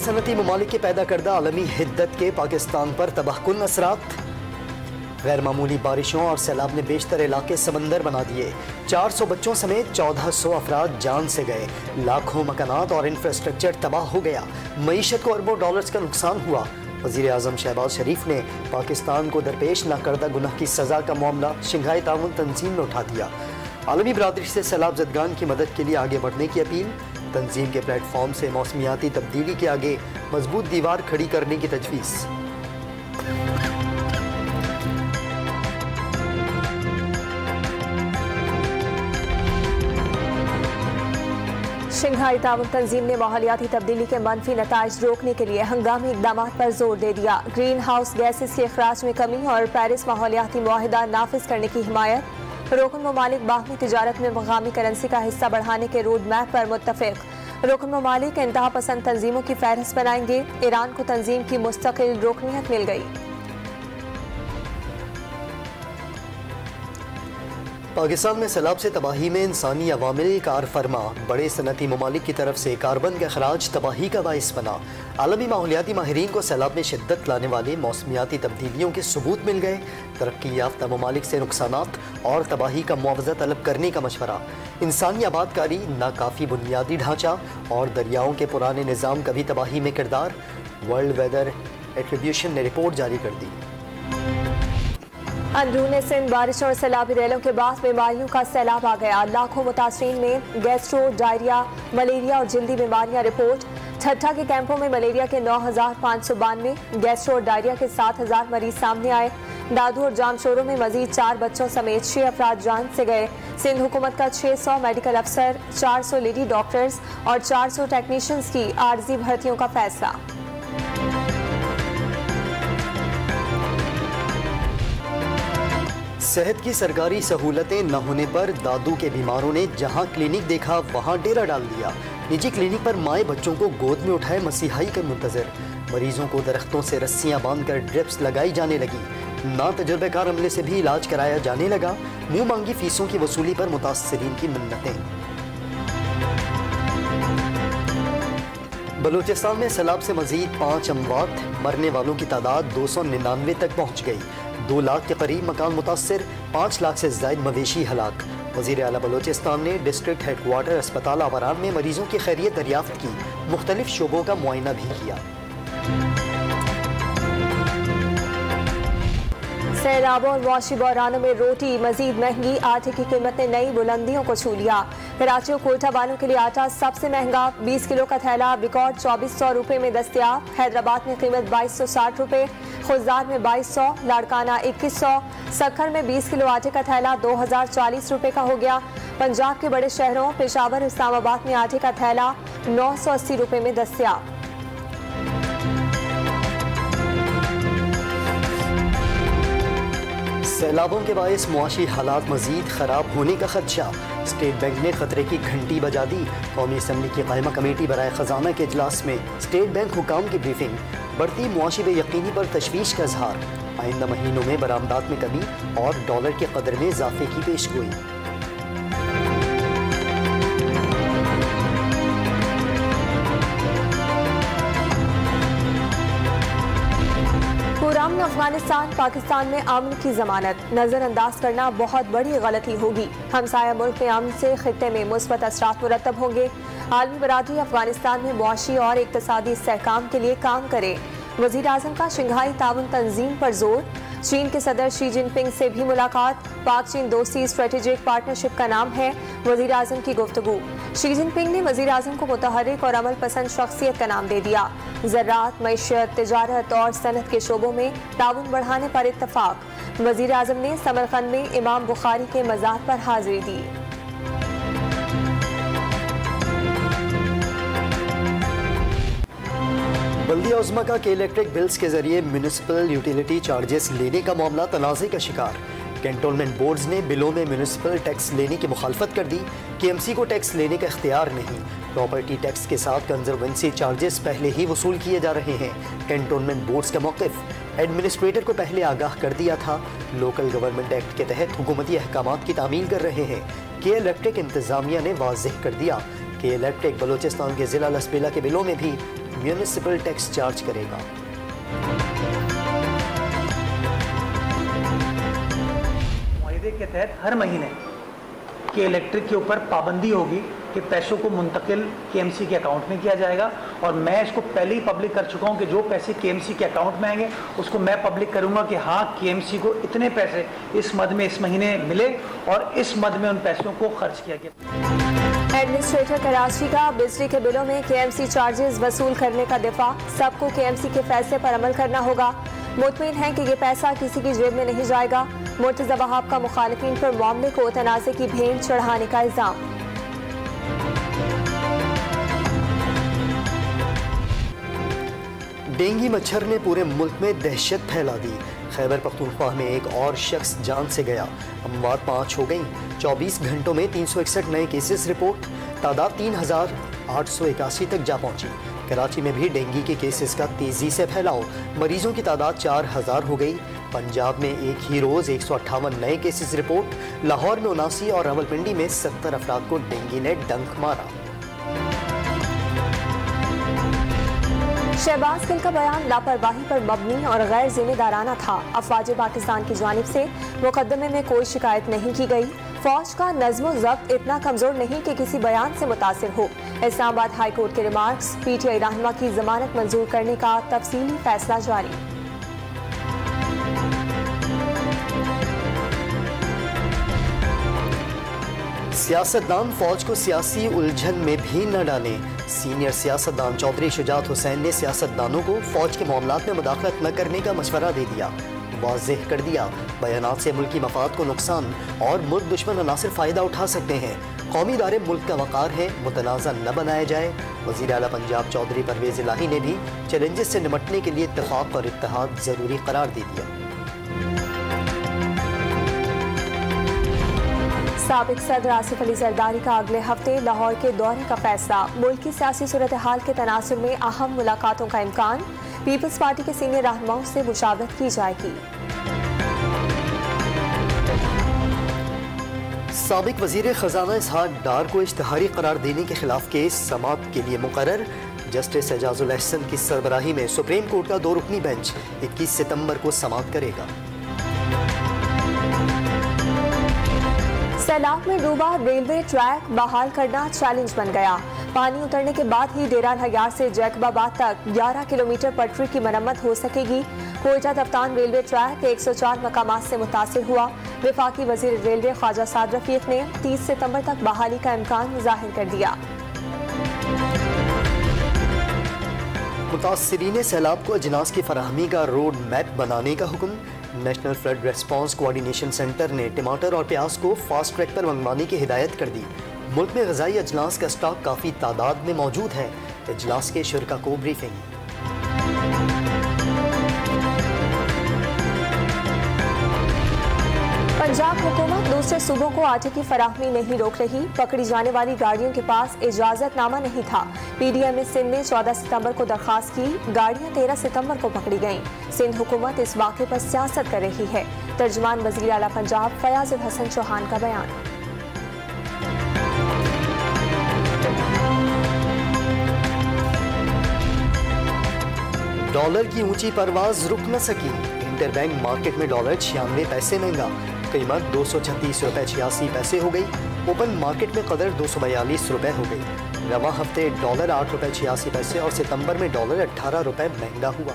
सनती ममालिक के पैदा करदा आलमी हिद्दत के पाकिस्तान पर तबाहकुन असरात। गैर मामूली बारिशों और सैलाब ने बेशतर इलाके समंदर बना दिए। 400 बच्चों समेत 1400 अफराद जान से गए। लाखों मकानात और इंफ्रास्ट्रक्चर तबाह हो गया। मईशत को अरबों डॉलर्स का नुकसान हुआ। वज़ीर आज़म शहबाज शरीफ ने पाकिस्तान को दरपेश न करदा गुनाह की सज़ा का मामला शंघाई ताउन तंजीम में उठा दिया। आलमी बरादरी से सैलाब ज़दगान की मदद के लिए आगे बढ़ने की अपील। तंजीम के प्लेटफॉर्म से मौसमियाती तब्दीली के आगे मजबूत दीवार खड़ी करने की तजवीज़। शंघाई ताउन तंजीम ने माहौलियाती तब्दीली के मनफी नताइज रोकने के लिए हंगामी इकदाम पर जोर दे दिया। ग्रीन हाउस गैसेस के अखराज में कमी और पेरिस माहौलियाती मुआहिदा नाफिज करने की हिमायत। रुकन ममालिक बाहमी तिजारत में मकामी करेंसी का हिस्सा बढ़ाने के रोड मैप पर मुत्तफिक। रुकन ममालिक इंतहा पसंद तंजीमों की फहरिस्त बनाएंगे। ईरान को तंजीम की मुस्तकिल रुकनियत मिल गई। पाकिस्तान में सैलाब से तबाही में इंसानी अवामिल कार फरमा। बड़े सनती ममालिक की तरफ से कार्बन का अखराज तबाही का बाइस बना। आलमी माहौलियाती माहिरीन को सैलाब में शिद्दत लाने वाले मौसमियाती तब्दीलियों के सबूत मिल गए। तरक्की याफ्ता ममालिक से नुकसानात और तबाही का मुआवजा तलब करने का मशवरा। इंसानी आबादकारी, नाकाफी बुनियादी ढांचा और दरियाओं के पुराने निज़ाम का भी तबाही में किरदार। वर्ल्ड वेदर एट्रीब्यूशन ने रिपोर्ट जारी कर दी। अंदरूनी सिंध बारिश और सैलाबी रेलों के बाद बीमारियों का सैलाब आ गया। लाखों मुतासरीन में गैस्ट्रो, डायरिया, मलेरिया और जल्दी बीमारियां रिपोर्ट। ठट्ठा के कैंपों में मलेरिया के 9,592, गैस्ट्रो और डायरिया के 7,000 मरीज सामने आए। दादू और जामशोरों में मजीद 4 बच्चों समेत 6 अफराद जान से गए। सिंध हुकूमत का 600 मेडिकल अफसर, 400 लेडी डॉक्टर्स और 400 टेक्नीशियंस की आर्जी भर्तियों का फैसला। सेहत की सरकारी सहूलतें न होने पर दादू के बीमारों ने जहां क्लिनिक देखा वहां डेरा डाल दिया। निजी क्लिनिक पर माए बच्चों को गोद में उठाए मसीहाई के मुंतजर। मरीजों को दरख्तों से रस्सियां बांधकर ड्रिप्स लगाई जाने लगी। ना तजुर्बेकार अमले से भी इलाज कराया जाने लगा। मुंह मांगी फीसों की वसूली पर मुतासरीन की मिन्नतें। बलूचिस्तान में सैलाब से मजीद 5 अमवात। मरने वालों की तादाद 299 तक पहुँच गई। 2 लाख के करीब मकान मुतासर, 5 लाख से ज़ायद मवेशी हलाक। वज़ीर आला बलूचिस्तान ने डिस्ट्रिक्ट हेडक्वार्टर अस्पताल आवारान में मरीजों की खैरियत दरियाफ्त की। मुख्तलिफ शोबों का मुआयना भी किया। सैलाबों और मुआशी बहरानों में रोटी मजीद महंगी। आटे की कीमत ने नई बुलंदियों को छू लिया। कराची और कोयटा वालों के लिए आटा सबसे महंगा। 20 किलो का थैला रिकॉर्ड 2400 रुपये में दस्तियाब। हैदराबाद में कीमत 2260 रुपये, खुजदार में 2200, लाड़काना 2100। सक्खर में 20 किलो आटे का थैला 2040 रुपये का हो गया। पंजाब के बड़े शहरों पेशावर और इस्लामाबाद में आटे का थैला 980 रुपये में दस्तियाब। सैलाबों के बायस मुआशी हालात मजीद खराब होने का खदशा। स्टेट बैंक ने खतरे की घंटी बजा दी। कौमी असम्बली की कायमा कमेटी बराए खजाना के इजलास में स्टेट बैंक हुकाम की ब्रीफिंग। बढ़ती मुआशी बेयकीनी पर तशवीश का इजहार। आइंदा महीनों में बरामदात में कमी और डॉलर के कदर में इजाफे की पेशगोई। पुरान अफगानिस्तान पाकिस्तान में अमन की जमानत नजरअंदाज करना बहुत बड़ी गलती होगी। हमसाया मुल्क में अमन से खित्ते में मुस्बत असरात मुरतब होंगे। आलमी बरादरी अफगानिस्तान में मुआशी और इक्तसादी इस्तेहकाम के लिए काम करे। वज़ीर आज़म का शंघाई ताउन तंजीम पर जोर। चीन के सदर शी जिनपिंग से भी मुलाकात। पाक चीन दोस्ती स्ट्रेटेजिक पार्टनरशिप का नाम है। वज़ीर आज़म की गुफ्तगू। शी जिनपिंग ने वज़ीर आज़म को मुतहर्रिक और अमल पसंद शख्सियत का नाम दे दिया। ज़राअत, मईशत, तिजारत और सनत के शोबों में ताउन बढ़ाने पर इत्तफाक। वज़ीर आज़म ने समरकंद में इमाम बुखारी के मज़ार पर हाजिरी दी। बल्दिया उज़्मा का के इलेक्ट्रिक बिल्स के जरिए म्यूनिसिपल यूटिलिटी चार्जेस लेने का मामला तनाज़े का शिकार। कैंटोनमेंट बोर्ड्स ने बिलों में म्यूनिसिपल टैक्स लेने की मुखालफत कर दी। KMC को टैक्स लेने का इख्तियार नहीं। प्रॉपर्टी टैक्स के साथ कंजर्वेंसी चार्जेस पहले ही वसूल किए जा रहे हैं। कैंटोनमेंट बोर्ड्स का मौक़िफ़। एडमिनिस्ट्रेटर को पहले आगाह कर दिया था। लोकल गवर्नमेंट एक्ट के तहत हुकूमती अहकामात की तामील कर रहे हैं। के इलेक्ट्रिक इंतज़ामिया ने वाज़ेह कर दिया कि इलेक्ट्रिक बलूचिस्तान के ज़िला लसबेला के बिलों में भी म्यूनिसिपल टैक्स चार्ज करेगा। मुआहदे के तहत हर महीने के इलेक्ट्रिक के ऊपर पाबंदी होगी कि पैसों को मुंतकिल केएमसी के अकाउंट में किया जाएगा, और मैं इसको पहले ही पब्लिक कर चुका हूं कि जो पैसे केएमसी के अकाउंट में आएंगे उसको मैं पब्लिक करूंगा कि हाँ केएमसी को इतने पैसे इस मद में इस महीने मिले और इस मद में उन पैसों को खर्च किया गया। एडमिनिस्ट्रेटर कराची का बिजली के बिलों में केएमसी चार्जेस वसूल करने का दिफा। सबको केएमसी के फैसले पर अमल करना होगा। मुतमिन है कि ये पैसा किसी की जेब में नहीं जाएगा। मुर्तज़ा वहाब का मुखालिफिन पर मामले को तनाज़े की भेंट चढ़ाने का इल्जाम। डेंगू मच्छर ने पूरे मुल्क में दहशत फैला दी। खैबर पख्तूनख्वा में एक और शख्स जान से गया। अमवात 5 हो गई। 24 घंटों में 361 नए केसेस रिपोर्ट। तादाद 3881 तक जा पहुंची। कराची में भी डेंगू के केसेस का तेजी से फैलाव। मरीजों की तादाद 4000 हो गई। पंजाब में एक ही रोज 158 नए केसेस रिपोर्ट। लाहौर में 79 और रावलपिंडी में 70 अफराद को डेंगू ने डंक मारा। शहबाज गिल का बयान लापरवाही पर मबनी और गैर जिम्मेदाराना था। अफवाज पाकिस्तान की जानिब से मुकदमे में कोई शिकायत नहीं की गई। फौज का नज़्म ज़ब्त इतना कमजोर नहीं कि किसी बयान से मुतासिर हो। इस्लामाबाद हाई कोर्ट के रिमार्क्स। पीटीआई रहनुमा की जमानत मंजूर करने का तफसीली फैसला जारी। सियासतदान फौज को सियासी उलझन में भी न डालें। सीनियर सियासतदान चौधरी शुजात हुसैन ने सियासतदानों को फौज के मामलात में मुदाखलत न करने का मशवरा दे दिया। वाज़ेह कर दिया बयानात से मुल्की मफाद को नुकसान और मुल्क दुश्मन अनासिर फ़ायदा उठा सकते हैं। कौमी इदारे मुल्क का वक़ार है, मुतनाज़ा न बनाया जाए। वज़ीर आला पंजाब चौधरी परवेज़ इलाही ने भी चैलेंजेस से निपटने के लिए इत्तेफाक और इत्तेहाद ज़रूरी करार दे दिया। साबिक सदर आसिफ अली जरदारी का अगले हफ्ते लाहौर के दौरे का फैसला। मुल्क की सियासी सूरत हाल के तनासुर में अहम मुलाकातों का इम्कान। पीपल्स पार्टी के सीनियर रहनुमाओं से मुशावरत की जाएगी। साबिक वजीर खजाना इसहाक डार को इश्तिहारी करार देने के खिलाफ केस समाअत के लिए मुकर्रर। जस्टिस एजाजुल अहसन की सरबराही में सुप्रीम कोर्ट का 2 रुकनी बेंच 21 सितंबर को समाअत करेगा। सैलाब में डूबा रेलवे ट्रैक बहाल करना चैलेंज बन गया। पानी उतरने के बाद ही डेरा हयार से जैकबाबाद तक 11 किलोमीटर पटरी की मरम्मत हो सकेगी। कोयटा दफ्तान रेलवे ट्रैक 104 मकामात से मुतासिर हुआ। वफाकी वजीर रेलवे ख्वाजा साद रफीक ने 30 सितंबर तक बहाली का इम्कान जाहिर कर दिया। मुतासिरीन सैलाब को अजनास की फराहमी का रोड मैप बनाने का हुक्म। National flood response coordination centre ने टमाटर और प्याज को फास्ट ट्रैक पर मंगवाने की हिदायत कर दी। मुल्क में ग़िज़ाई अजनास का स्टॉक काफ़ी तादाद में मौजूद है। इजलास के शुरका को ब्रीफिंग। पंजाब हुकूमत दूसरे सूबों को आटे की फराहमी नहीं रोक रही। पकड़ी जाने वाली गाड़ियों के पास इजाजतनामा नहीं था। पीडीएम सिंध ने 14 सितंबर को दरखास्त की। गाड़ियां 13 सितंबर को पकड़ी गईं। सिंध हुकूमत इस वाक़े पर सियासत कर रही है। तर्जुमान वज़ीर आला पंजाब फयाज उल हसन चौहान का बयान। डॉलर की ऊंची परवाज रुक न सकी। इंटरबैंक मार्केट में डॉलर 96 पैसे महंगा। कीमत 236 रुपए 86 पैसे हो गई। ओपन मार्केट में कदर 242 रुपए हो गई। रवा हफ्ते डॉलर 8 रुपए 86 पैसे और सितंबर में डॉलर 18 रुपए महंगा हुआ।